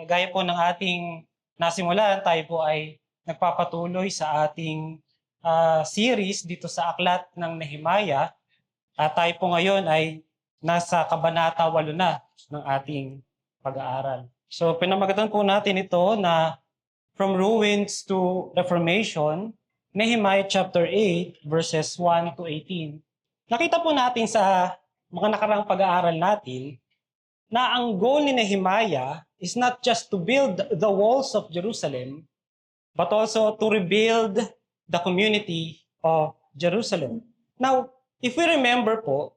gaya po ng ating nasimulan, tayo po ay nagpapatuloy sa ating series dito sa Aklat ng Nehemiah. At tayo po ngayon ay nasa Kabanata 8 na ng ating pag-aaral. So pinamagatan po natin ito na From Ruins to Reformation, Nehemiah chapter 8 verses 1 to 18. Nakita po natin sa mga nakaraang pag-aaral natin na ang goal ni Nehemiah is not just to build the walls of Jerusalem, but also to rebuild the community of Jerusalem. Now, if we remember po,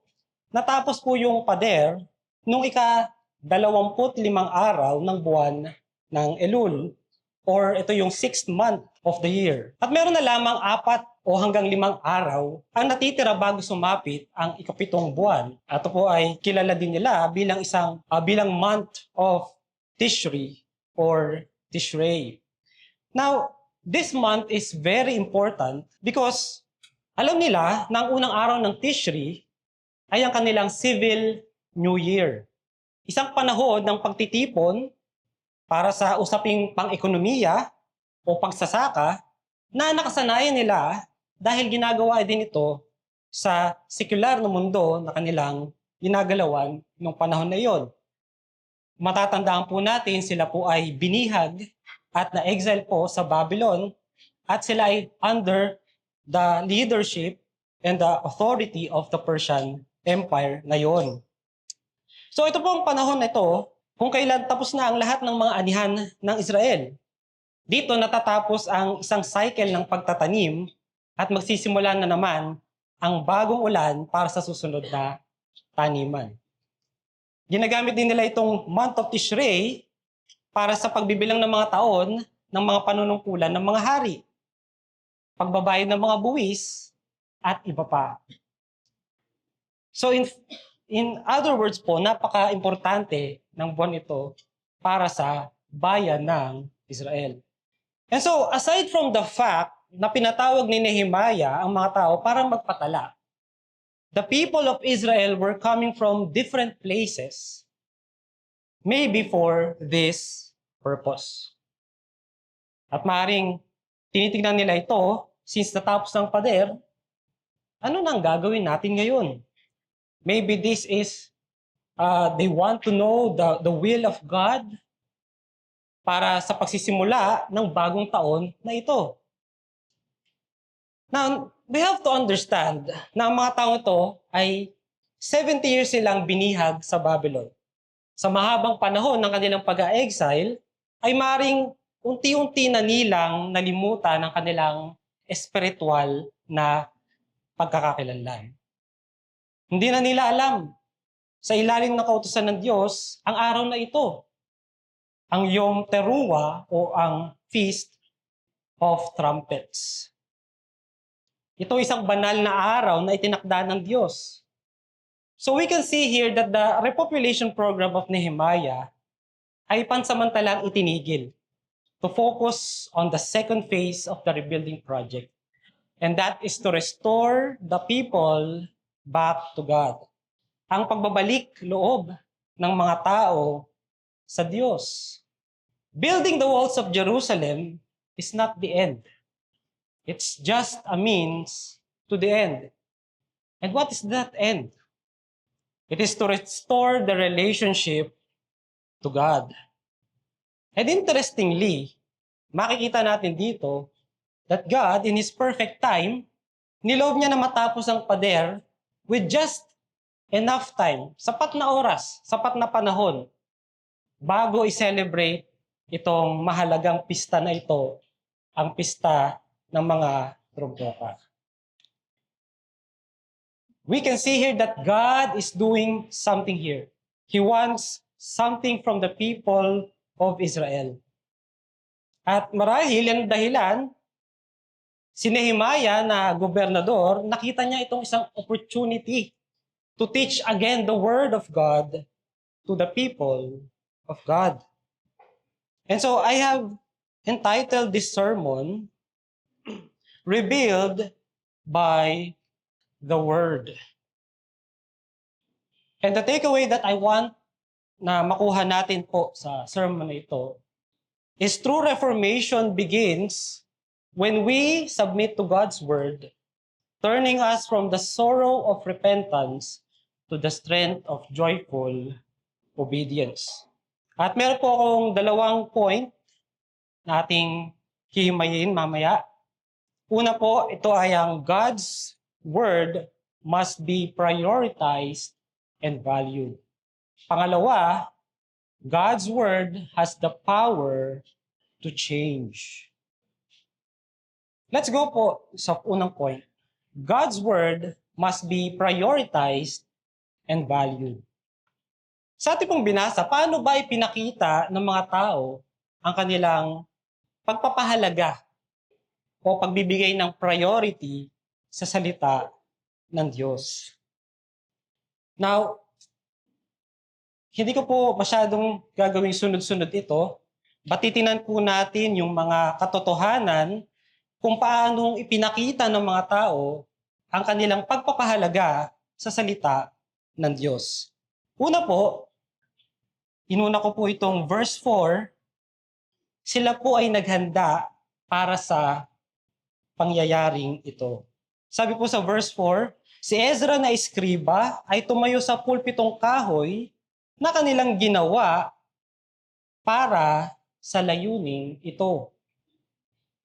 natapos po yung pader nung ika-25 araw ng buwan ng Elul, or ito yung 6th month of the year. At meron na lamang 4 o hanggang 5 araw ang natitira bago sumapit ang ika-7 buwan. Ito po ay kilala din nila bilang month of Tishri or Tishrei. Now, this month is very important because alam nila na ang unang araw ng Tishri ay ang kanilang civil New Year. Isang panahon ng pagtitipon para sa usaping pang-ekonomiya o pagsasaka na nakasanayan nila dahil ginagawa din ito sa sekular na mundo na kanilang ginagalawan noong panahon na iyon. Matatandaan po natin sila po ay binihag at na-exile po sa Babylon at sila ay under the leadership and the authority of the Persian Empire ngayon. So ito pong panahon na ito, kung kailan tapos na ang lahat ng mga anihan ng Israel. Dito natatapos ang isang cycle ng pagtatanim at magsisimula na naman ang bagong ulan para sa susunod na taniman. Ginagamit din nila itong month of Tishrei para sa pagbibilang ng mga taon ng mga panunungkulan ng mga hari, pagbabayad ng mga buwis, at iba pa. So in other words po, napaka-importante ng buwan ito para sa bayan ng Israel. And so, aside from the fact na pinatawag ni Nehemiah ang mga tao para magpatala, the people of Israel were coming from different places, maybe for this purpose. At maaaring tinitingnan nila ito, since natapos ng pader, ano nang gagawin natin ngayon? Maybe this is, they want to know the will of God para sa pagsisimula ng bagong taon na ito. Now, we have to understand na ang mga tao ito ay 70 years silang binihag sa Babylon. Sa mahabang panahon ng kanilang pag-exile, ay maring unti-unti na nilang nalimutan ang kanilang espiritual na pagkakakilanlan. Hindi na nila alam sa ilalim ng kautusan ng Diyos ang araw na ito, ang Yom Teruah o ang Feast of Trumpets. Ito isang banal na araw na itinakda ng Diyos. So we can see here that the repopulation program of Nehemiah ay pansamantalang itinigil to focus on the second phase of the rebuilding project. And that is to restore the people back to God. Ang pagbabalik loob ng mga tao sa Diyos. Building the walls of Jerusalem is not the end. It's just a means to the end. And what is that end? It is to restore the relationship to God. And interestingly, makikita natin dito that God, in His perfect time, niloob niya na matapos ang pader with just enough time, sapat na oras, sapat na panahon, bago i-celebrate itong mahalagang pista na ito, ang pista ng mga trumpeta. We can see here that God is doing something here. He wants something from the people of Israel. At marahil yan dahilan, si Nehemiah na gobernador, nakita niya itong isang opportunity to teach again the word of God to the people of God. And so I have entitled this sermon, Rebuild by the Word. And the takeaway that I want na makuha natin po sa sermon na ito is true reformation begins when we submit to God's word, turning us from the sorrow of repentance to the strength of joyful obedience. At meron po akong dalawang point na ating hihimayin mamaya. Una po, ito ay ang God's word must be prioritized and valued. Pangalawa, God's word has the power to change. Let's go po sa unang point. God's word must be prioritized and valued. Sa ating pong binasa, paano ba ipinakita ng mga tao ang kanilang pagpapahalaga o pagbibigay ng priority sa salita ng Diyos? Now, hindi ko po masyadong gagawing sunod-sunod ito. Batitinan po natin yung mga katotohanan kung paanong ipinakita ng mga tao ang kanilang pagpapahalaga sa salita ng Diyos. Una po, inuna ko po itong verse 4, sila po ay naghanda para sa pangyayaring ito. Sabi po sa verse 4, si Ezra na eskriba ay tumayo sa pulpitong kahoy na kanilang ginawa para sa layuning ito.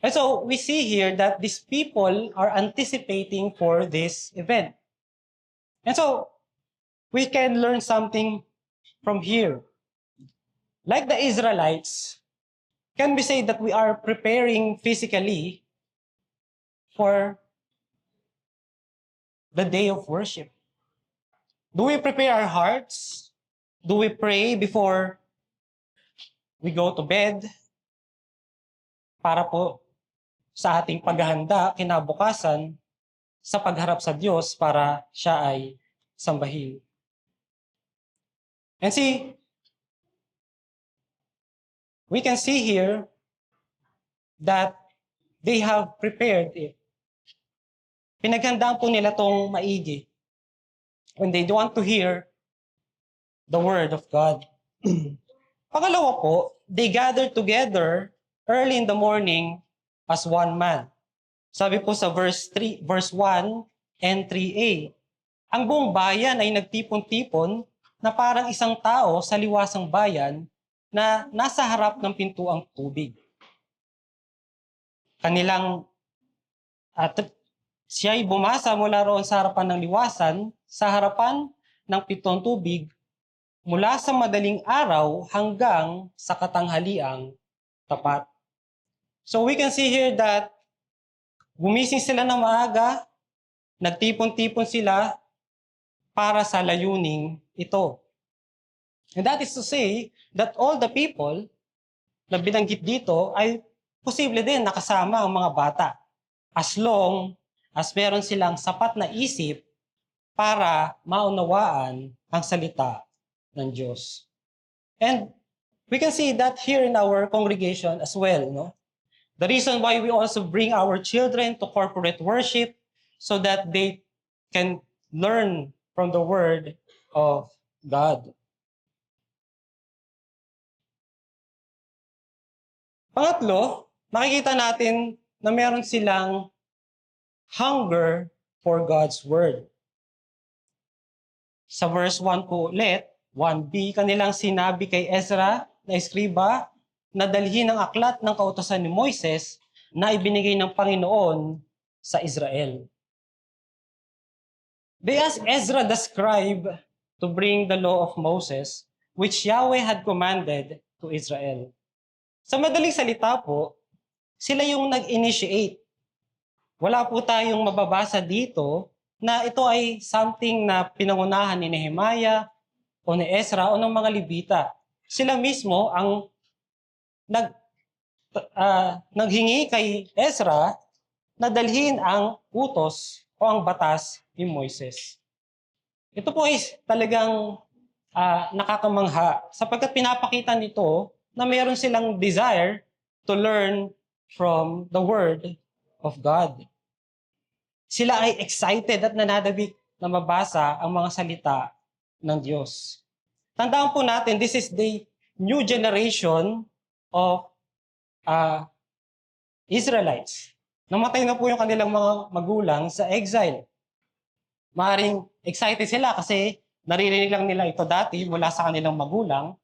And so, we see here that these people are anticipating for this event. And so, we can learn something from here. Like the Israelites, can we say that we are preparing physically for the day of worship? Do we prepare our hearts? Do we pray before we go to bed? Para po sa ating paghahanda kinabukasan sa pagharap sa Diyos para siya ay sambahin. And see, we can see here that they have prepared it. Pinaghandaan po nila tong maigi when they want to hear the word of God. Pangalawa po, they gathered together early in the morning as one man. Sabi po sa verse 1 and 3a, ang buong bayan ay nagtipon-tipon na parang isang tao sa liwasang bayan na nasa harap ng pintuang tubig. Siya'y bumasa mula roon sa harapan ng liwasan, sa harapan ng pitong tubig, mula sa madaling araw hanggang sa katanghaliang tapat. So we can see here that gumising sila ng maaga, nagtipon-tipon sila para sa layuning ito. And that is to say that all the people na binanggit dito ay posible din nakasama ang mga bata as long as meron silang sapat na isip para maunawaan ang salita ng Diyos. And we can see that here in our congregation as well, no? The reason why we also bring our children to corporate worship so that they can learn from the Word of God. Pangatlo, makikita natin na meron silang hunger for God's Word. Sa verse 1 po ulit, 1b, kanilang sinabi kay Ezra na eskriba na dalhin ang aklat ng kautusan ni Moises na ibinigay ng Panginoon sa Israel. They asked Ezra the scribe to bring the law of Moses, which Yahweh had commanded to Israel. Sa madaling salita po, sila yung nag-initiate. Wala po tayong mababasa dito na ito ay something na pinangunahan ni Nehemiah o ni Ezra o ng mga Levita. Sila mismo ang naghingi kay Ezra na dalhin ang utos o ang batas ni Moises. Ito po is talagang nakakamangha sapagkat pinapakita nito na meron silang desire to learn from the Word of God. Sila ay excited at nananabik na mabasa ang mga salita ng Diyos. Tandaan po natin, this is the new generation of ah, Israelites. Namatay na po yung kanilang mga magulang sa exile. Maaring excited sila kasi naririnig lang nila ito dati mula sa kanilang magulang.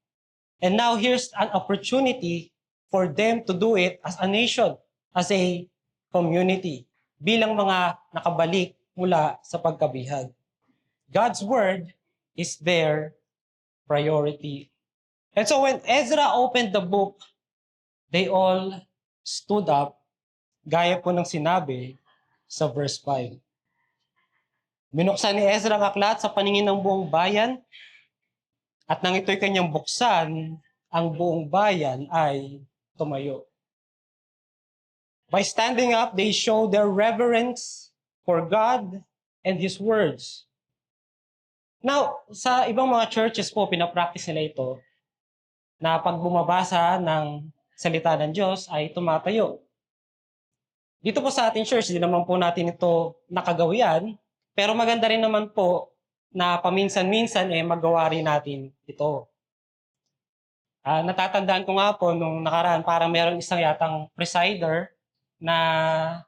And now here's an opportunity for them to do it as a nation, as a community, bilang mga nakabalik mula sa pagkabihag. God's word is their priority. And so when Ezra opened the book, they all stood up, gaya po ng sinabi sa verse 5. Binuksan ni Ezra ang aklat sa paningin ng buong bayan, at nang ito'y kanyang buksan, ang buong bayan ay tumayo. By standing up, they show their reverence for God and His words. Now, sa ibang mga churches po, pinapractice nila ito na pag bumabasa ng salita ng Diyos ay tumatayo. Dito po sa ating church, di naman po natin ito nakagawian, pero maganda rin naman po na paminsan-minsan magawa rin natin ito. Natatandaan ko nga po nung nakaraan, parang meron isang yatang presider na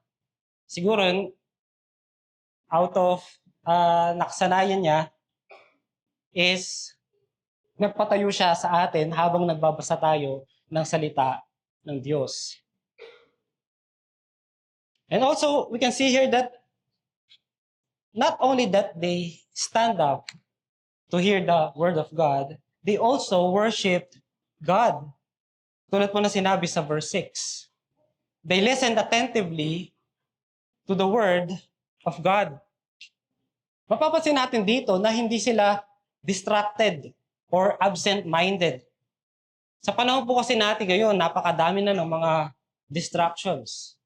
siguro out of nakasanayan niya is nagpatayo siya sa atin habang nagbabasa tayo ng salita ng Diyos. And also, we can see here that not only that they stand up to hear the word of God, they also worshiped God. Tulad po na sinabi sa verse 6. They listened attentively to the word of God. Mapapansin natin dito na hindi sila distracted or absent-minded. Sa panahon po kasi natin ngayon, napakadami na ng mga distractions.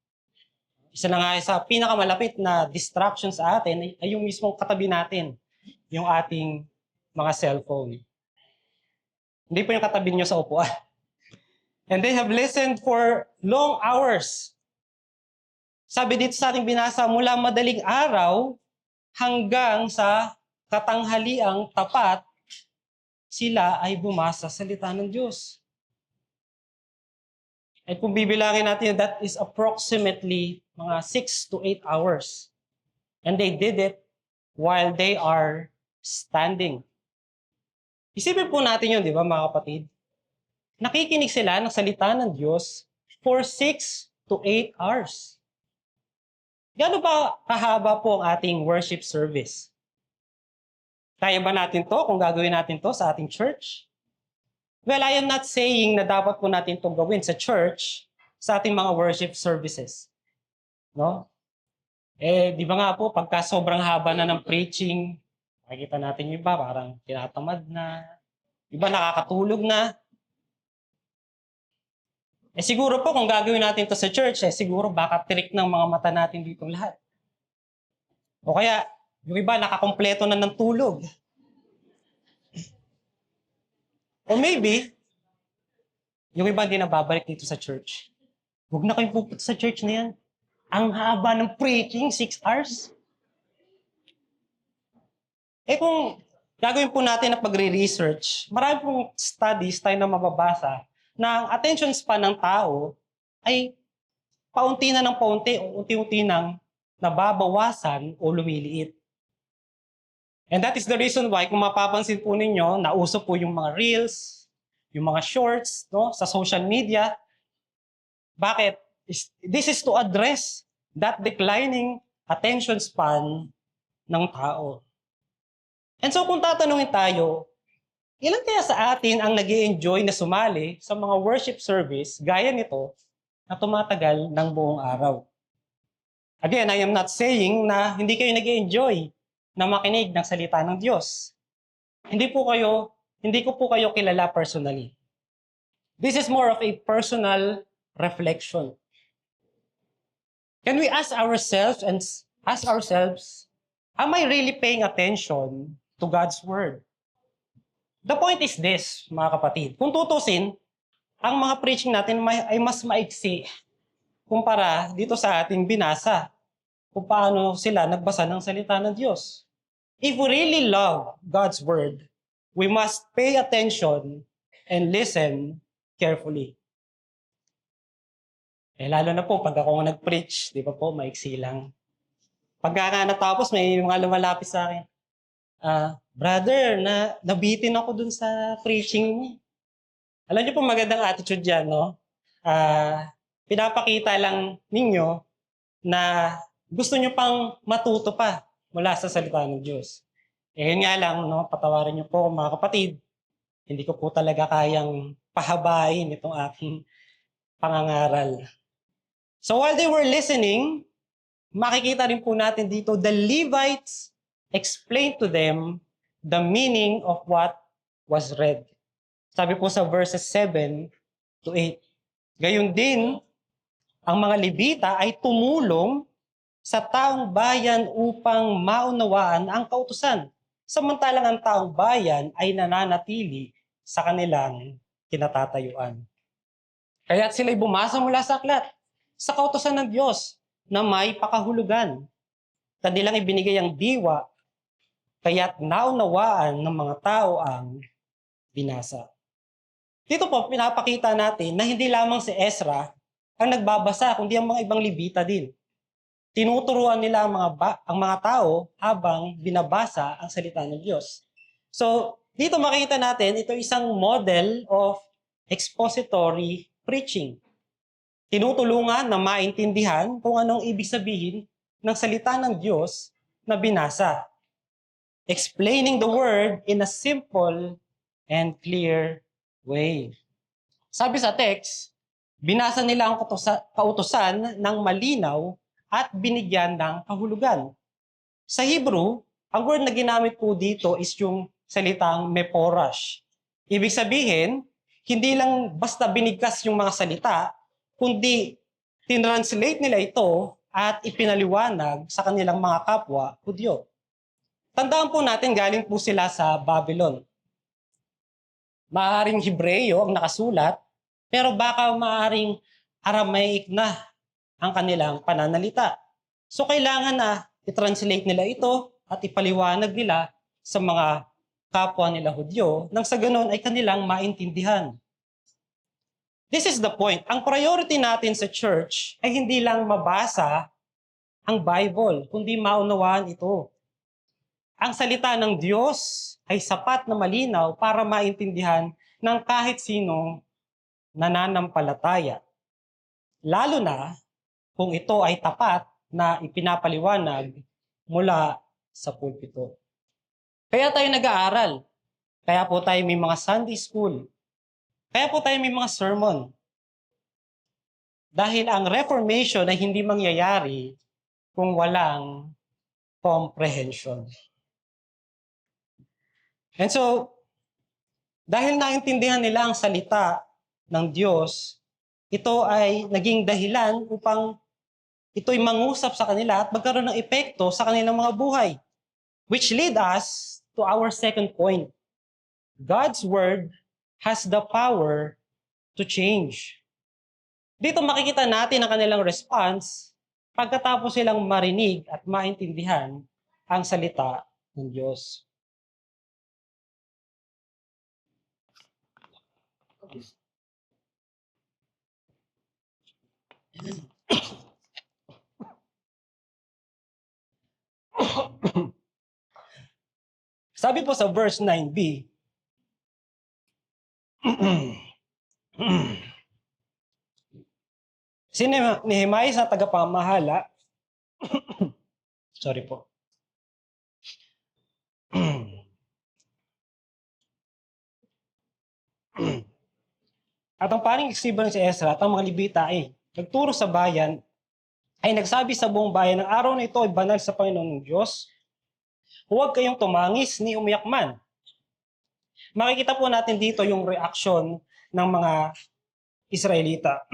Isa na nga sa pinakamalapit na distraction sa atin ay yung mismong katabi natin, yung ating mga cellphone. Hindi po yung katabi nyo sa upuan. And they have listened for long hours. Sabi dito sa ating binasa, mula madaling araw hanggang sa katanghaliang tapat, sila ay bumasa sa salita ng Diyos. At kung bibilangin natin, that is approximately mga 6 to 8 hours. And they did it while they are standing. Isipin po natin yun, di ba mga kapatid? Nakikinig sila ng salita ng Diyos for 6 to 8 hours. Gaano ba kahaba po ang ating worship service? Kaya ba natin to kung gagawin natin to sa ating church? Well, I am not saying na dapat po natin itong gawin sa church, sa ating mga worship services. No? Di ba nga po, pagka sobrang haba na ng preaching, makikita natin yung iba, parang tinatamad na, iba nakakatulog na. Siguro po kung gagawin natin to sa church, siguro baka tirik ng mga mata natin dito lahat. O kaya, yung iba nakakompleto na ng tulog. Or maybe, yung iba hindi na babalik dito sa church. Huwag na kayong pupunta sa church na yan. Ang haba ng preaching, 6 hours. Kung gagawin po natin na pagre-research, marami pong studies tayo na mababasa na ang attention span ng tao ay paunti na ng paunti o unti-unti nang nababawasan o lumiliit. And that is the reason why, kung mapapansin po ninyo, nauso po yung mga reels, yung mga shorts, no, sa social media. Bakit? This is to address that declining attention span ng tao. And so kung tatanungin tayo, ilan kaya sa atin ang nag-i-enjoy na sumali sa mga worship service gaya nito na tumatagal ng buong araw? Again, I am not saying na hindi kayo nag-i-enjoy na makinig ng salita ng Diyos. Hindi ko po kayo kilala personally. This is more of a personal reflection. Can we ask ourselves, am I really paying attention to God's Word? The point is this, mga kapatid. Kung tutusin, ang mga preaching natin ay mas maiksi kumpara dito sa ating binasa kung paano sila nagbasa ng salita ng Diyos. If we really love God's Word, we must pay attention and listen carefully. Lalo na po pag ako nag-preach, di ba po, maiksi lang. Pagka nga natapos, may mga lumalapit sa akin. Brother, nabitin ako dun sa preaching niya. Alam niyo po magandang attitude yan, no? Pinapakita lang ninyo na gusto niyo pang matuto pa mula sa salita ng Diyos. Yun nga lang, no? Patawarin niyo po mga kapatid. Hindi ko po talaga kayang pahabain itong aking pangangaral. So while they were listening, makikita rin po natin dito, the Levites explained to them the meaning of what was read. Sabi po sa verses 7 to 8. Gayon din, ang mga Levita ay tumulong sa taong bayan upang maunawaan ang kautusan. Samantalang ang taong bayan ay nananatili sa kanilang kinatatayuan. Kaya't sila'y bumasa mula sa aklat, sa kautusan ng Diyos na may pakahulugan. Kanilang ibinigay ang diwa, kaya't naunawaan ng mga tao ang binasa. Dito po, pinapakita natin na hindi lamang si Ezra ang nagbabasa, kundi ang mga ibang Levita din. Tinuturuan nila ang mga tao habang binabasa ang salita ng Diyos. So, dito makita natin, ito isang model of expository preaching. Tinutulungan na maintindihan kung anong ibig sabihin ng salita ng Diyos na binasa. Explaining the word in a simple and clear way. Sabi sa text, binasa nila ang kautusan ng malinaw at binigyan ng kahulugan. Sa Hebrew, ang word na ginamit po dito is yung salitang meporash. Ibig sabihin, hindi lang basta binigkas yung mga salita, kundi tinranslate nila ito at ipinaliwanag sa kanilang mga kapwa Hudyo. Tandaan po natin, galing po sila sa Babylon. Maaaring Hebreyo ang nakasulat, pero baka maaaring Aramaic na ang kanilang pananalita. So kailangan na i-translate nila ito at ipaliwanag nila sa mga kapwa nila Hudyo nang sa ganon ay kanilang maintindihan. This is the point. Ang priority natin sa church ay hindi lang mabasa ang Bible, kundi maunawaan ito. Ang salita ng Diyos ay sapat na malinaw para maintindihan ng kahit sinong nananampalataya. Lalo na kung ito ay tapat na ipinapaliwanag mula sa pulpito. Kaya tayo nag-aaral. Kaya po tayo may mga Sunday school. Kaya po tayo may mga sermon. Dahil ang Reformation ay hindi mangyayari kung walang comprehension. And so, dahil naintindihan nila ang salita ng Diyos, ito ay naging dahilan upang ito'y mangusap sa kanila at magkaroon ng epekto sa kanilang mga buhay. Which lead us to our second point. God's Word has the power to change. Dito makikita natin ang kanilang response pagkatapos silang marinig at maintindihan ang salita ng Diyos. Sabi po sa verse 9b, si Nehemiah sa tagapamahala, sorry po. At ang paring iksiban si Ezra at ang mga Levita ay nagturo sa bayan, ay nagsabi sa buong bayan, ng araw na ito ay banal sa Panginoon ng Diyos. Huwag kayong tumangis ni umiyak man. Makikita po natin dito yung reaksyon ng mga Israelita.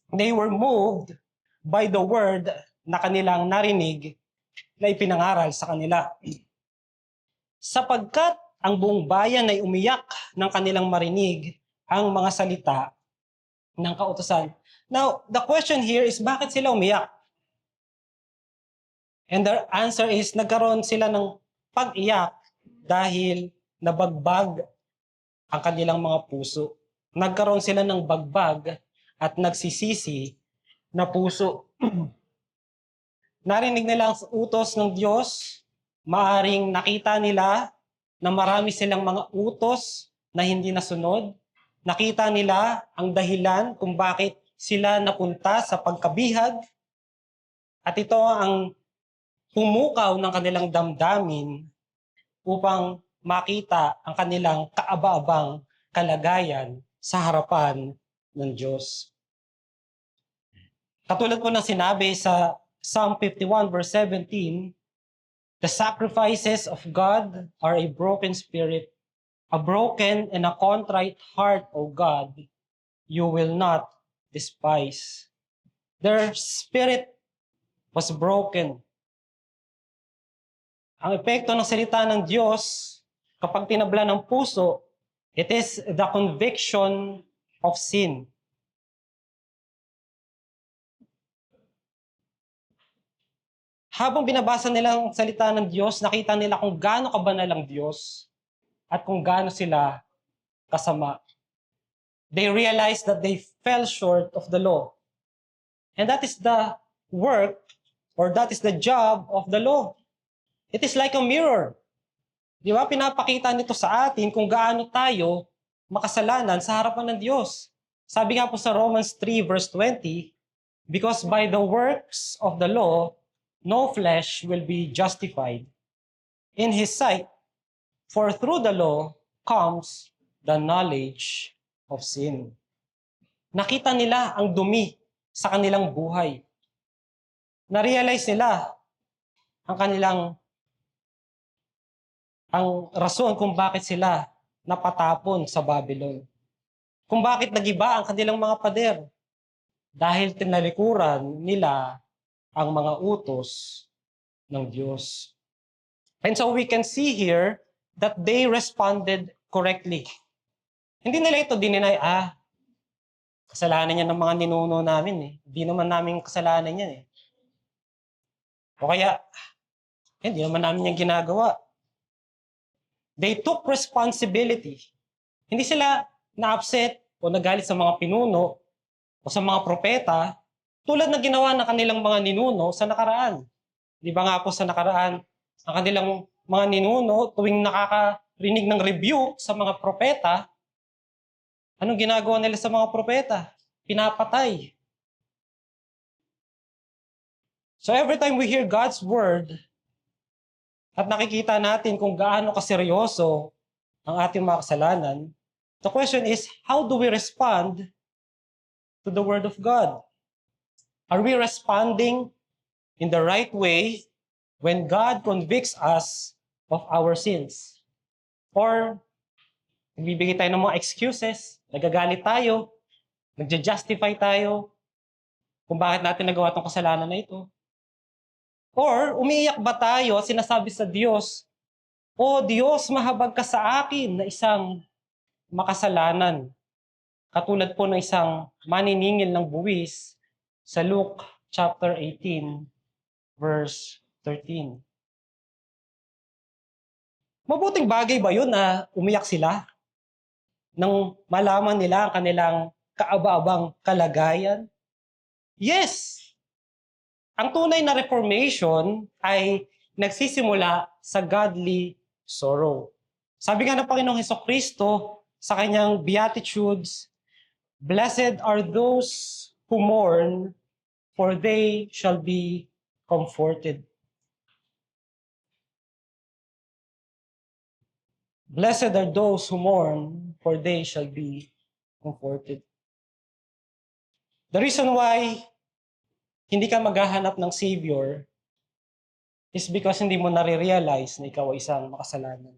They were moved by the word na kanilang narinig na ipinangaral sa kanila. Sapagkat ang buong bayan ay umiyak ng kanilang marinig ang mga salita ng kautusan. Now, the question here is, bakit sila umiyak? And the answer is, nagkaroon sila ng pag-iyak dahil nabagbag ang kanilang mga puso. Nagkaroon sila ng bagbag at nagsisisi na puso. Narinig nila ang utos ng Diyos, maaring nakita nila na marami silang mga utos na hindi nasunod. Nakita nila ang dahilan kung bakit sila napunta sa pagkabihag. At ito ang pumukaw ng kanilang damdamin upang makita ang kanilang kaaba-abang kalagayan sa harapan ng Diyos. Katulad po ng sinabi sa Psalm 51 verse 17, "The sacrifices of God are a broken spirit, a broken and a contrite heart, O God, you will not despise." Their spirit was broken. Ang epekto ng salita ng Diyos, kapag tinabla ng puso, it is the conviction of sin. Habang binabasa nila ang salita ng Diyos, nakita nila kung gaano kabanal ang Diyos at kung gaano sila kasama. They realized that they fell short of the law. And that is the work, or that is the job of the law. It is like a mirror. Di ba? Pinapakita nito sa atin kung gaano tayo makasalanan sa harapan ng Diyos. Sabi nga po sa Romans 3 verse 20, "Because by the works of the law, no flesh will be justified in His sight, for through the law comes the knowledge of sin." Nakita nila ang dumi sa kanilang buhay. Na-realize nila ang rason kung bakit sila napatapon sa Babylon. Kung bakit nagiba ang kanilang mga pader. Dahil tinalikuran nila ang mga utos ng Diyos. And so we can see here that they responded correctly. Hindi nila ito dininay, kasalanan yan ng mga ninuno namin eh. Hindi naman namin kasalanan yan eh. O kaya, hindi naman namin yan ginagawa. They took responsibility. Hindi sila na-upset o nagalit sa mga pinuno o sa mga propeta tulad na ginawa ng kanilang mga ninuno sa nakaraan. Di ba nga po sa nakaraan, ang kanilang mga ninuno tuwing nakakarinig ng rebuke sa mga propeta, anong ginagawa nila sa mga propeta? Pinapatay. So every time we hear God's word, at nakikita natin kung gaano kaseryoso ang ating mga kasalanan, the question is, how do we respond to the word of God? Are we responding in the right way when God convicts us of our sins? Or nagbibigay tayo ng mga excuses, nagagalit tayo, nagja-justify tayo kung bakit natin nagawa itong kasalanan na ito? Or umiiyak ba tayo at sinasabi sa Diyos, "O Diyos, mahabag ka sa akin na isang makasalanan." Katulad po ng isang maniningil ng buwis sa Luke chapter 18, verse 13. Mabuting bagay ba yun na umiyak sila nang malaman nila ang kanilang kaaba-abang kalagayan? Yes! Ang tunay na reformation ay nagsisimula sa godly sorrow. Sabi nga ng Panginoong Hesukristo sa kanyang Beatitudes, "Blessed are those who mourn, for they shall be comforted." Blessed are those who mourn, for they shall be comforted. The reason why hindi ka maghahanap ng Savior is because hindi mo nare-realize na ikaw ay isang makasalanan.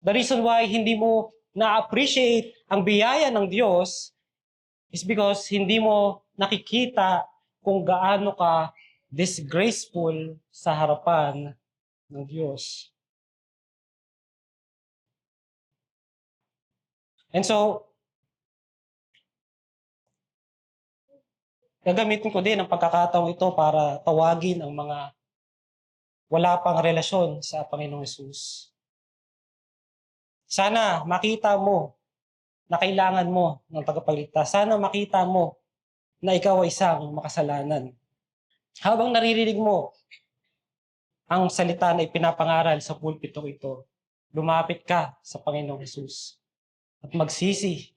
The reason why hindi mo na-appreciate ang biyaya ng Diyos is because hindi mo nakikita kung gaano ka disgraceful sa harapan ng Diyos. And so, gagamitin ko din ang pagkakataong ito para tawagin ang mga wala pang relasyon sa Panginoong Hesus. Sana makita mo na kailangan mo ng tagapagligtas. Sana makita mo na ikaw ay isang makasalanan. Habang naririnig mo ang salita na ipinapangaral sa pulpitong ito, lumapit ka sa Panginoong Hesus at magsisi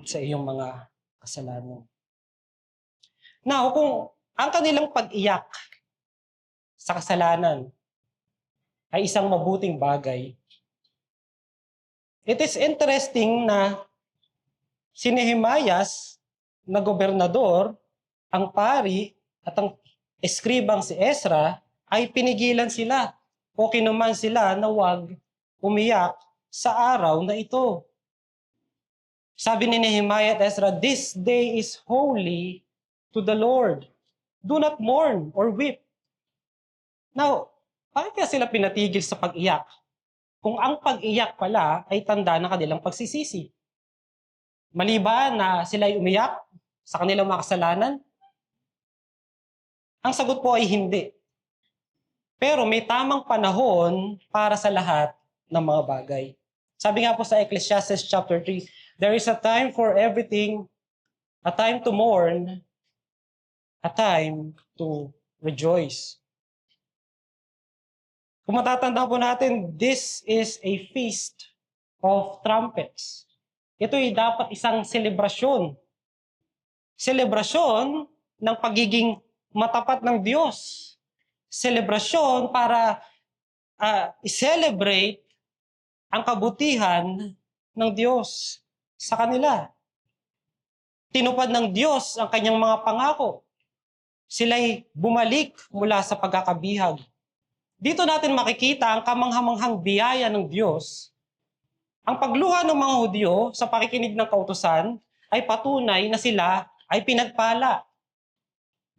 sa iyong mga kasalanan. Now, kung ang kanilang pag-iyak sa kasalanan ay isang mabuting bagay, it is interesting na si Nehemias na gobernador, ang pari at ang eskribang si Ezra ay pinigilan sila o kinuman sila na huwag umiyak sa araw na ito. Sabi ni Nehemiah at Ezra, "This day is holy to the Lord. Do not mourn or weep." Now, bakit kaya sila pinatigil sa pag-iyak? Kung ang pag-iyak pala ay tanda ng kanilang pagsisisi. Mali ba na sila ay umiyak sa kanilang mga kasalanan? Ang sagot po ay hindi. Pero may tamang panahon para sa lahat ng mga bagay. Sabi nga po sa Ecclesiastes chapter 3, there is a time for everything, a time to mourn, a time to rejoice. Kung matatandaan po natin, this is a feast of trumpets. Ito ay dapat isang selebrasyon. Selebrasyon ng pagiging matapat ng Diyos. Selebrasyon para i-celebrate ang kabutihan ng Diyos sa kanila. Tinupad ng Diyos ang kanyang mga pangako. Sila'y bumalik mula sa pagkakabihag. Dito natin makikita ang kamanghamanghang biyaya ng Diyos. Ang pagluha ng mga Hudyo sa pakikinig ng kautusan ay patunay na sila ay pinagpala.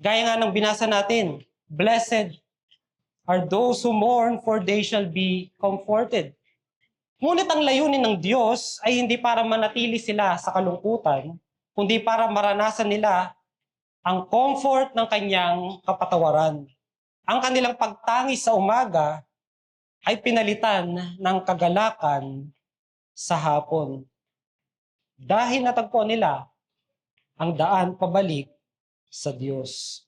Gaya nga ng binasa natin, "Blessed are those who mourn, for they shall be comforted." Ngunit ang layunin ng Diyos ay hindi para manatili sila sa kalungkutan, kundi para maranasan nila ang comfort ng kanyang kapatawaran. Ang kanilang pagtangis sa umaga ay pinalitan ng kagalakan sa hapon. Dahil natagpuan nila ang daan pabalik sa Diyos.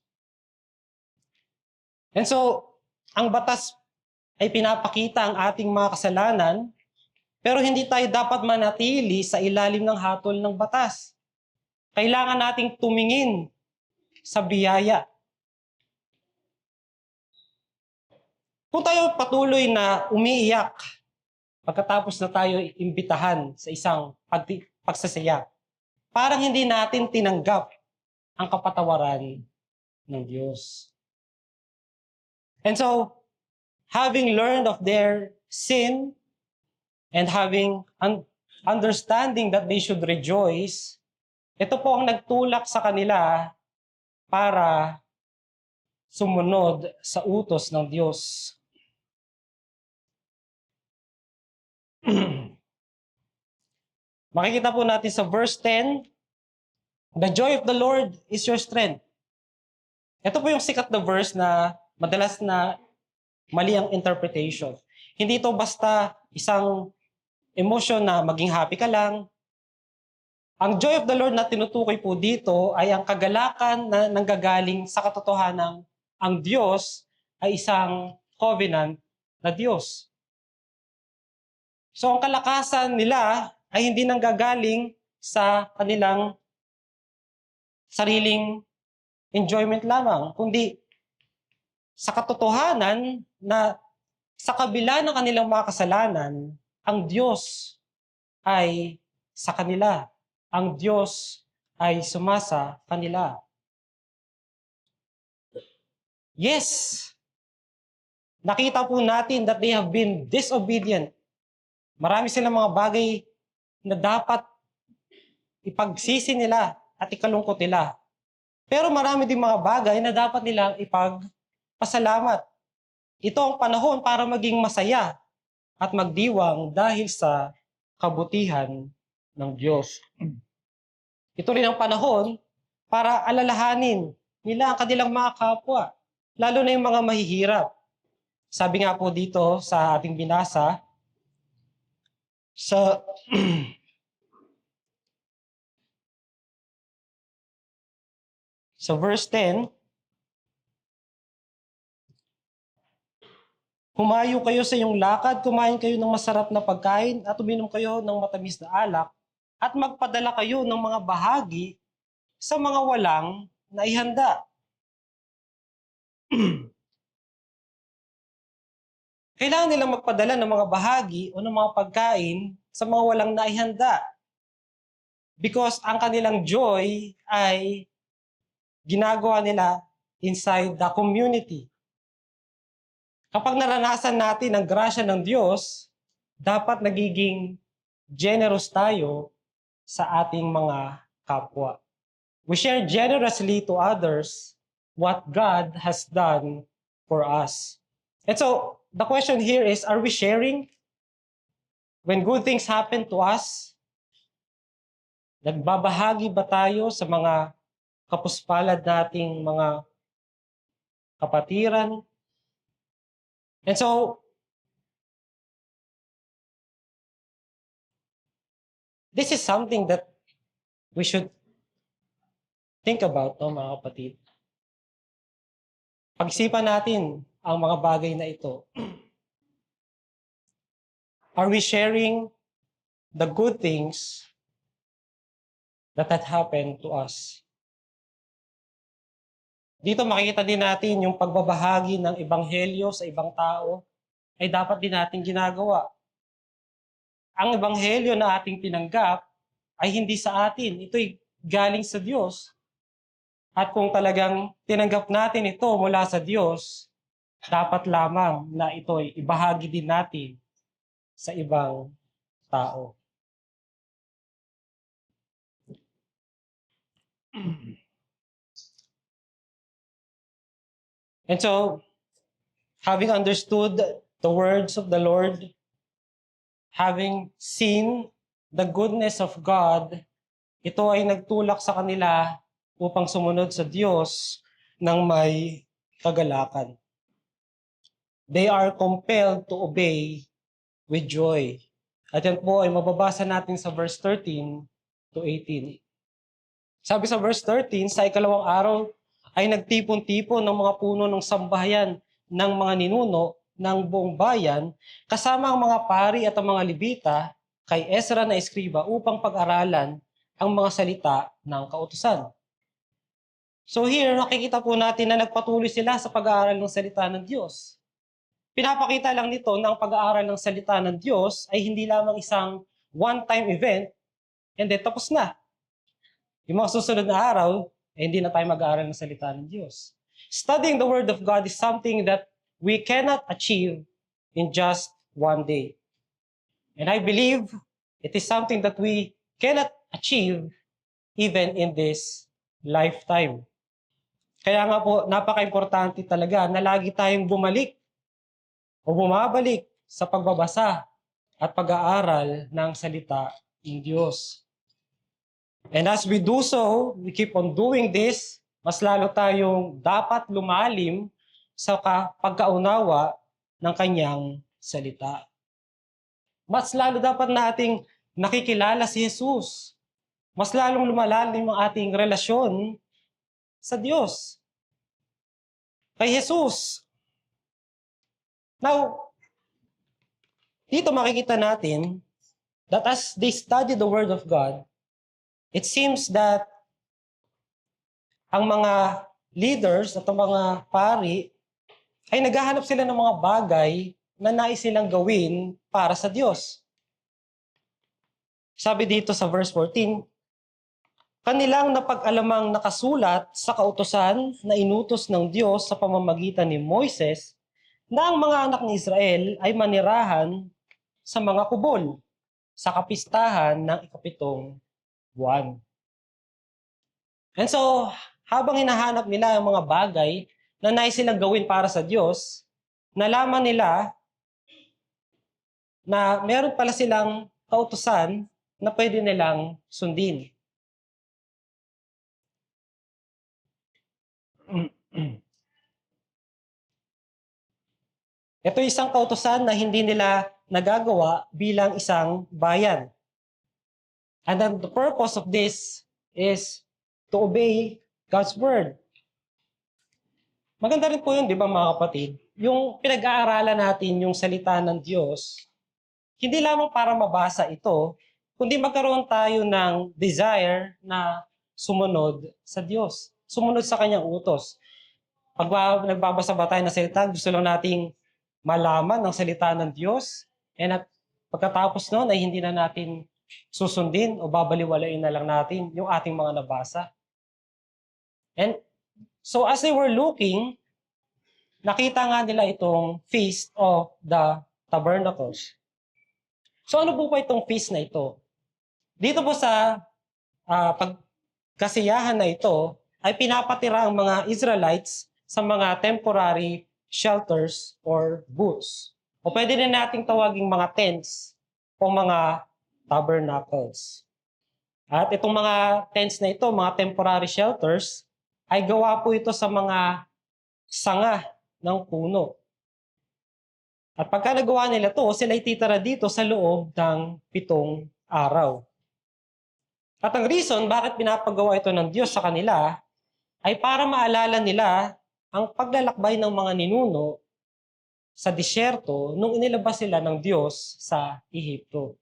And so, ang batas ay pinapakita ang ating mga kasalanan, pero hindi tayo dapat manatili sa ilalim ng hatol ng batas. Kailangan nating tumingin sa biyaya. Kung tayo patuloy na umiiyak pagkatapos na tayo imbitahan sa isang pagsasaya, parang hindi natin tinanggap ang kapatawaran ng Diyos. And so, having learned of their sin and having understanding that they should rejoice, ito po ang nagtulak sa kanila para sumunod sa utos ng Diyos. Makikita po natin sa verse 10, "The joy of the Lord is your strength." Ito po yung sikat na verse na madalas na mali ang interpretation. Hindi ito basta isang emotion na maging happy ka lang. Ang joy of the Lord na tinutukoy po dito ay ang kagalakan na nanggagaling sa katotohanang ang Diyos ay isang covenant na Diyos. So ang kalakasan nila ay hindi nanggagaling sa kanilang sariling enjoyment lamang, kundi sa katotohanan na sa kabila ng kanilang mga kasalanan, ang Diyos ay sa kanila. Ang Diyos ay sumasa kanila. Yes, nakita po natin that they have been disobedient. Marami silang mga bagay na dapat ipagsisi nila at ikalungkot nila. Pero marami din mga bagay na dapat nilang ipagpasalamat. Ito ang panahon para maging masaya at magdiwang dahil sa kabutihan ng Diyos. Ito rin ang panahon para alalahanin nila ang kanilang mga kapwa, lalo na yung mga mahihirap. Sabi nga po dito sa ating binasa, sa So verse 10, humayo kayo sa iyong lakad, kumain kayo ng masarap na pagkain, at uminom kayo ng matamis na alak, at magpadala kayo ng mga bahagi sa mga walang naihanda. Kailangan nilang magpadala ng mga bahagi o ng mga pagkain sa mga walang naihanda. Because ang kanilang joy ay ginagawa nila inside the community. Kapag naranasan natin ang grasya ng Diyos, dapat nagiging generous tayo sa ating mga kapwa. We share generously to others what God has done for us. And so, the question here is, are we sharing? When good things happen to us, nagbabahagi ba tayo sa mga kapuspalad nating mga kapatiran? And so, this is something that we should think about, no, mga kapatid. Pag-isipan natin ang mga bagay na ito. Are we sharing the good things that had happened to us? Dito makikita din natin yung pagbabahagi ng ebanghelyo sa ibang tao ay dapat din natin ginagawa. Ang ebanghelyo na ating tinanggap ay hindi sa atin. Ito'y galing sa Diyos. At kung talagang tinanggap natin ito mula sa Diyos, dapat lamang na ito'y ibahagi din natin sa ibang tao. And so, having understood the words of the Lord, having seen the goodness of God, ito ay nagtulak sa kanila upang sumunod sa Diyos ng may kagalakan. They are compelled to obey with joy. At yan po ay mababasa natin sa verse 13 to 18. Sabi sa verse 13, sa ikalawang araw ay nagtipon-tipon ng mga puno ng sambahayan ng mga ninuno ng buong bayan, kasama ang mga pari at ang mga Levita kay Ezra na eskriba upang pag-aralan ang mga salita ng kautusan. So here, nakikita po natin na nagpatuloy sila sa pag-aaral ng salita ng Diyos. Pinapakita lang nito na ang pag-aaral ng salita ng Diyos ay hindi lamang isang one-time event and then tapos na. Yung mga susunod na araw, hindi na tayo mag-aaral ng salita ng Diyos. Studying the Word of God is something that we cannot achieve in just one day. And I believe it is something that we cannot achieve even in this lifetime. Kaya nga po, napaka-importante talaga na lagi tayong bumalik o bumabalik sa pagbabasa at pag-aaral ng salita ng Diyos. And as we do so, we keep on doing this, mas lalo tayong dapat lumalim sa pagkaunawa ng kanyang salita. Mas lalo dapat nating nakikilala si Jesus. Mas lalong lumalalim ang ating relasyon sa Diyos. Kay Jesus. Now, dito makikita natin that as they study the Word of God, it seems that ang mga leaders at ang mga pari ay naghahanap sila ng mga bagay na nais silang gawin para sa Diyos. Sabi dito sa verse 14, kanilang napag-alamang nakasulat sa kautusan na inutos ng Diyos sa pamamagitan ni Moises na ang mga anak ni Israel ay manirahan sa mga kubol sa kapistahan ng ikapitong buwan. And so, habang hinahanap nila ang mga bagay na nais silang gawin para sa Diyos, nalaman nila na meron pala silang kautusan na pwede nilang sundin. Ito isang kautusan na hindi nila nagagawa bilang isang bayan. And then the purpose of this is to obey God's Word. Maganda rin po yun, di ba mga kapatid? Yung pinag-aaralan natin yung salita ng Diyos, hindi lamang para mabasa ito, kundi magkaroon tayo ng desire na sumunod sa Diyos. Sumunod sa Kanyang utos. Pag nagbabasa ba tayo ng salita, gusto lang nating malaman ng salita ng Diyos. And at pagkatapos noon ay hindi na natin susundin o babaliwalain na lang natin yung ating mga nabasa. And so as they were looking, nakita nga nila itong Feast of the Tabernacles. So ano po ba itong feast na ito? Dito po sa pagkasiyahan na ito, ay pinapatira ang mga Israelites sa mga temporary shelters or booths. O pwede rin nating tawaging mga tents o mga tabernacles. At itong mga tents na ito, mga temporary shelters, ay gawa po ito sa mga sanga ng puno. At pagka nagawa nila to, sila ay titira dito sa loob ng 7 araw. At ang reason bakit pinapagawa ito ng Diyos sa kanila ay para maalala nila ang paglalakbay ng mga ninuno sa disyerto nung inilabas sila ng Diyos sa Ehipto.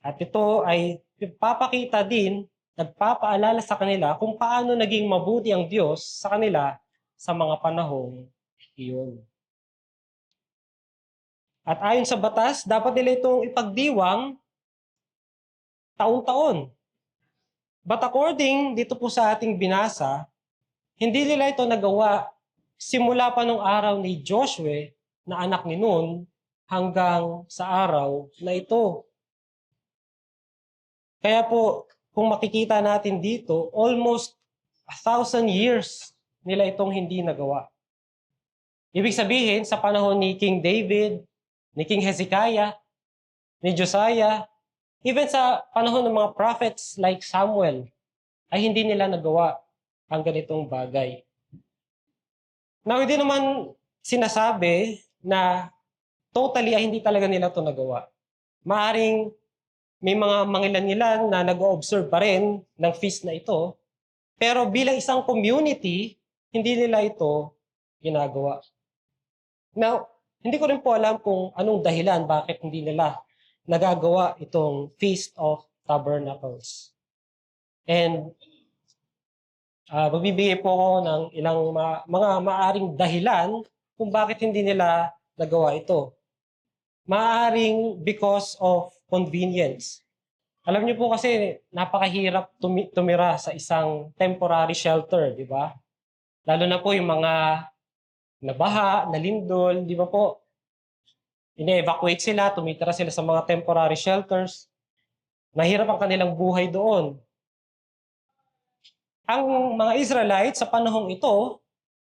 At ito ay papakita din, nagpapaalala sa kanila kung paano naging mabuti ang Diyos sa kanila sa mga panahong iyon. At ayon sa batas, dapat nila itong ipagdiwang taon-taon. But according dito po sa ating binasa, hindi nila ito nagawa simula pa nung araw ni Joshua na anak ni Nun hanggang sa araw na ito. Kaya po, kung makikita natin dito, almost 1,000 years nila itong hindi nagawa. Ibig sabihin, sa panahon ni King David, ni King Hezekiah, ni Josiah, even sa panahon ng mga prophets like Samuel, ay hindi nila nagawa ang ganitong bagay. Now, hindi naman sinasabi na totally ay hindi talaga nila ito nagawa. Maaring may mga mangilan-ngilan na nag-observe pa rin ng feast na ito, pero bilang isang community, hindi nila ito ginagawa. Now, hindi ko rin po alam kung anong dahilan bakit hindi nila nagagawa itong Feast of Tabernacles. And magbibigay po ako ng ilang mga maaring dahilan kung bakit hindi nila nagawa ito. Maaring because of convenience. Alam niyo po kasi napakahirap tumira sa isang temporary shelter, di ba? Lalo na po yung mga nabaha, nalindol, di ba po? Ine-evacuate sila, tumitira sila sa mga temporary shelters. Mahirap ang kanilang buhay doon. Ang mga Israelites sa panahong ito,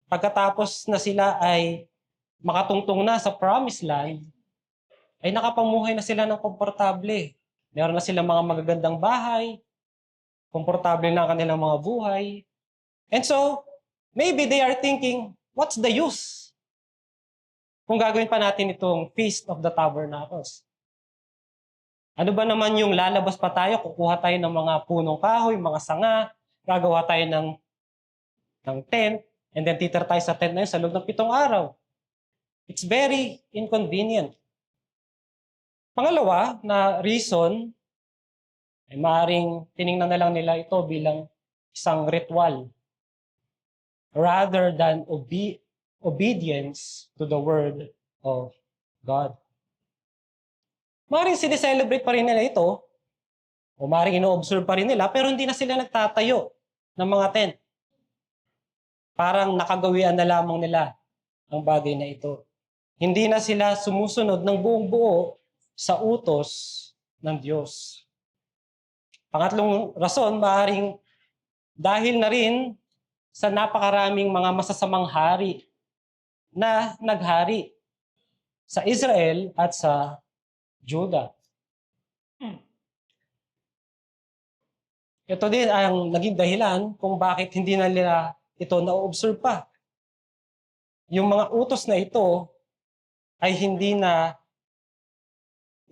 pagkatapos na sila ay makatungtong na sa Promised Land, ay nakapamuhay na sila ng komportable. Meron na silang mga magagandang bahay, komportable na ang kanilang mga buhay. And so, maybe they are thinking, what's the use kung gagawin pa natin itong Feast of the Tabernacles? Ano ba naman yung lalabas pa tayo, kukuha tayo ng mga punong kahoy, mga sanga, gagawa tayo ng tent, and then titira tayo sa tent na yun sa loob ng 7 araw. It's very inconvenient. Pangalawa na reason, ay maaaring tiningnan na lang nila ito bilang isang ritual rather than obedience to the word of God. Maaaring sineselebrate pa rin nila ito, o maaaring ino-observe pa rin nila, pero hindi na sila nagtatayo ng mga tent. Parang nakagawian na lamang nila ang bagay na ito. Hindi na sila sumusunod ng buong buo sa utos ng Diyos. Pangatlong rason, maaaring dahil na rin sa napakaraming mga masasamang hari na naghari sa Israel at sa Judah. Ito din ang naging dahilan kung bakit hindi na nila ito na-observe pa. Yung mga utos na ito ay hindi na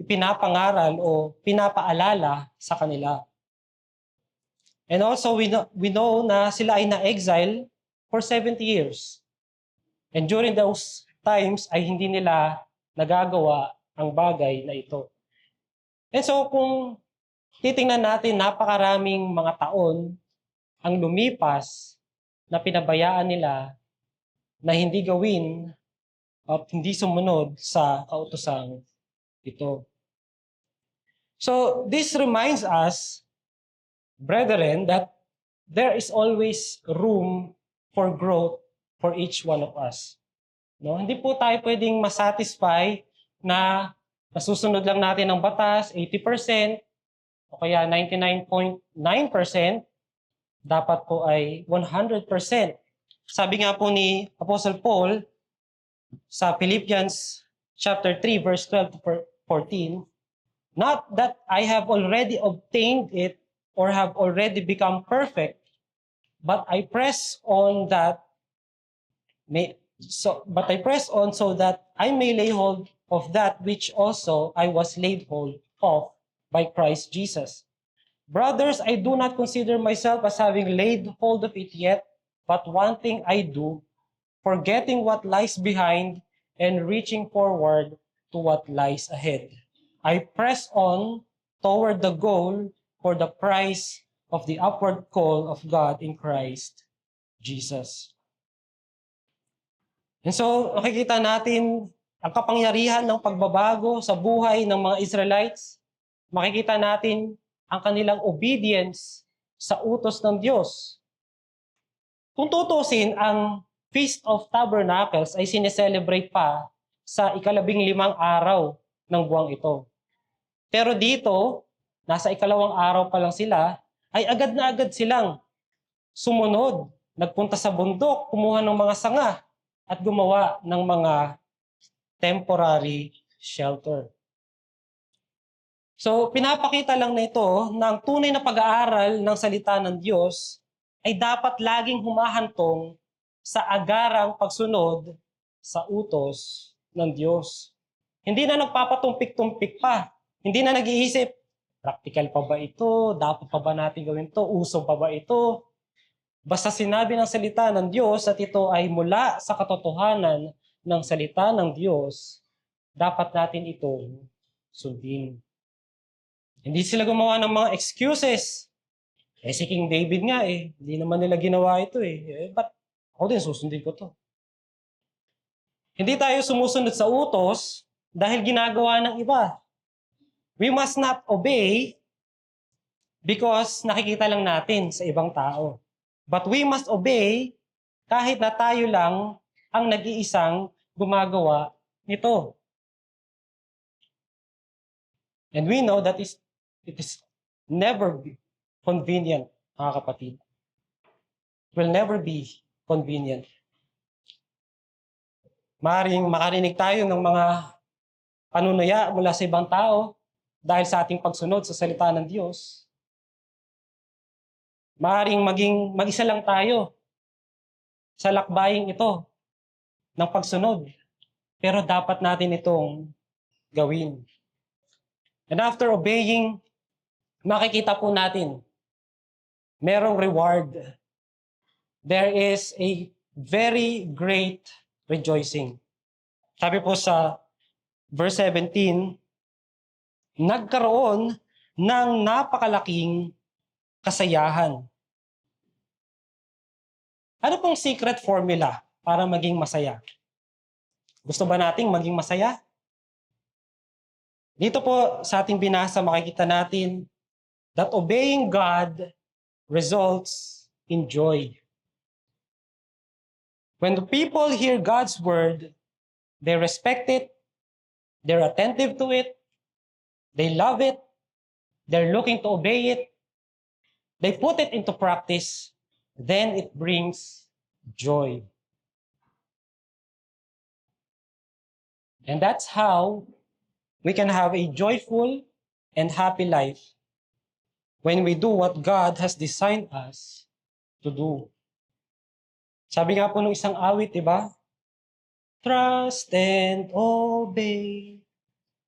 ipinapangaral o pinapaalala sa kanila. And also, we know na sila ay na-exile for 70 years. And during those times ay hindi nila nagagawa ang bagay na ito. And so kung titingnan natin, napakaraming mga taon ang lumipas na pinabayaan nila na hindi gawin at hindi sumunod sa kautosang ito. So this reminds us, brethren, that there is always room for growth for each one of us. No? Hindi po tayo pwedeng masatisfy na nasusunod lang natin ang batas, 80%, o kaya 99.9%, dapat po ay 100%. Sabi nga po ni Apostle Paul sa Philippians chapter 3, verse 12 to 14, not that I have already obtained it or have already become perfect, but I press on so that I may lay hold of that which also I was laid hold of by Christ Jesus. Brothers, I do not consider myself as having laid hold of it yet, but one thing I do, forgetting what lies behind and reaching forward to what lies ahead. I press on toward the goal for the prize of the upward call of God in Christ Jesus. And so, nakikita natin ang kapangyarihan ng pagbabago sa buhay ng mga Israelites. Makikita natin ang kanilang obedience sa utos ng Diyos. Kung tutusin, ang Feast of Tabernacles ay sineselebrate pa sa 15 araw ng buwang ito. Pero dito, nasa 2 araw pa lang sila, ay agad na agad silang sumunod. Nagpunta sa bundok, kumuha ng mga sanga, at gumawa ng mga temporary shelter. So, pinapakita lang na ito na ang tunay na pag-aaral ng salita ng Diyos ay dapat laging humahantong sa agarang pagsunod sa utos ng Diyos. Hindi na nagpapatumpik-tumpik pa. Hindi na nag-iisip, practical pa ba ito? Dapat pa ba natin gawin ito? Uso pa ba ito? Basta sinabi ng salita ng Diyos at ito ay mula sa katotohanan ng salita ng Diyos, dapat natin itong sundin. Hindi sila gumawa ng mga excuses. Si King David nga hindi naman nila ginawa ito ba't ako din susundin ko to? Hindi tayo sumusunod sa utos dahil ginagawa ng iba. We must not obey because nakikita lang natin sa ibang tao. But we must obey kahit na tayo lang ang nag-iisang gumagawa nito. And we know that it is never convenient, mga kapatid. It will never be convenient. Maaaring makarinig tayo ng mga panunaya mula sa ibang tao dahil sa ating pagsunod sa salita ng Diyos. Maaaring mag-isa lang tayo sa lakbaying ito ng pagsunod. Pero dapat natin itong gawin. And after obeying, makikita po natin, merong reward. There is a very great rejoicing. Sabi po sa verse 17, nagkaroon ng napakalaking kasayahan. Ano pong secret formula para maging masaya? Gusto ba nating maging masaya? Dito po sa ating binasa makikita natin that obeying God results in joy. When the people hear God's word, they respect it, they're attentive to it, they love it, they're looking to obey it, they put it into practice, then it brings joy. And that's how we can have a joyful and happy life when we do what God has designed us to do. Sabi nga po nung isang awit, diba? Trust and obey,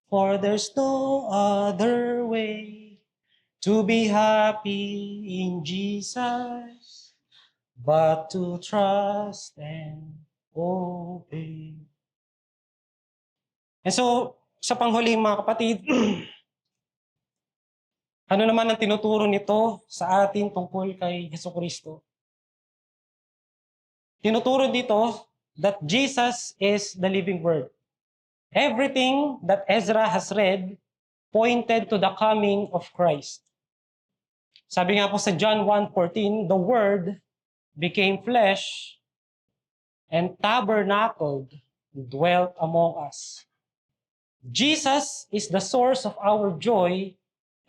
for there's no other way to be happy in Jesus, but to trust and obey. And so, sa panghuli mga kapatid, ano naman ang tinuturo nito sa atin tungkol kay Jesucristo? Tinuturo dito that Jesus is the living Word. Everything that Ezra has read pointed to the coming of Christ. Sabi nga po sa John 1:14, the Word became flesh and tabernacled, dwelt among us. Jesus is the source of our joy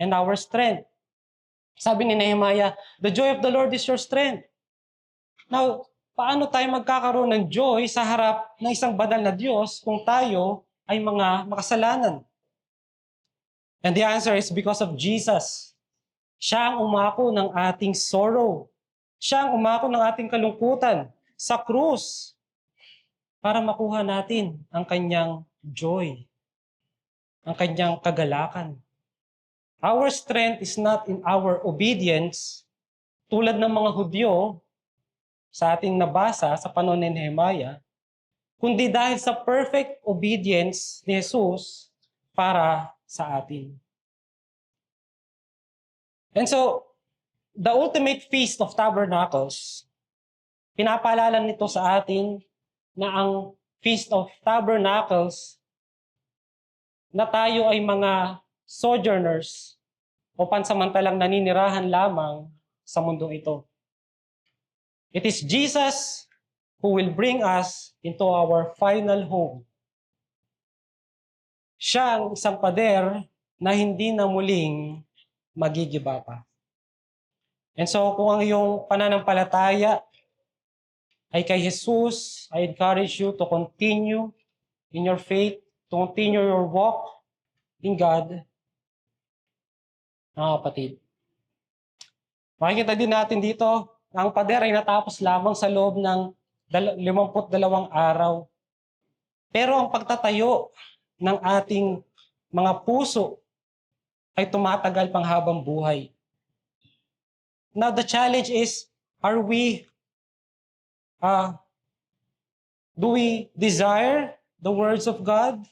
and our strength. Sabi ni Nehemiah, the joy of the Lord is your strength. Now, paano tayo magkakaroon ng joy sa harap ng isang banal na Diyos kung tayo ay mga makasalanan? And the answer is because of Jesus. Siya ang umako ng ating sorrow. Siya ang umako ng ating kalungkutan sa krus para makuha natin ang kanyang joy, ang kanyang kagalakan. Our strength is not in our obedience, tulad ng mga Hudyo sa ating nabasa sa panahon ni Nehemiah, kundi dahil sa perfect obedience ni Jesus para sa atin. And so, the ultimate Feast of Tabernacles, pinapaalala nito sa atin na ang Feast of Tabernacles na tayo ay mga sojourners o pansamantalang naninirahan lamang sa mundong ito. It is Jesus who will bring us into our final home. Siya ang isang pader na hindi na muling magigiba pa. And so kung ang iyong pananampalataya ay kay Jesus, I encourage you to continue in your faith, to continue your walk in God. Mga kapatid, makikita din natin dito, ang pader ay natapos lamang sa loob ng 52 araw. Pero ang pagtatayo ng ating mga puso ay tumatagal pang habang buhay. Now the challenge is, do we desire the words of God?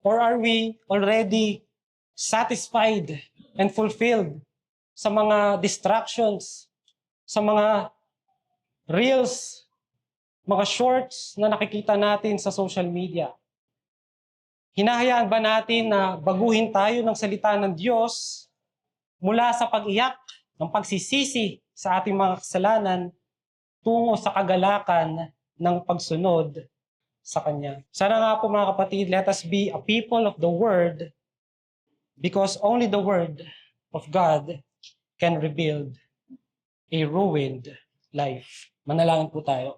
Or are we already satisfied and fulfilled sa mga distractions, sa mga reels, mga shorts na nakikita natin sa social media? Hinahayaan ba natin na baguhin tayo ng salita ng Diyos mula sa pag-iyak, ng pagsisisi sa ating mga kasalanan tungo sa kagalakan ng pagsunod sa Kanya? Sana nga po mga kapatid, let us be a people of the Word because only the Word of God can rebuild a ruined life. Manalangin po tayo.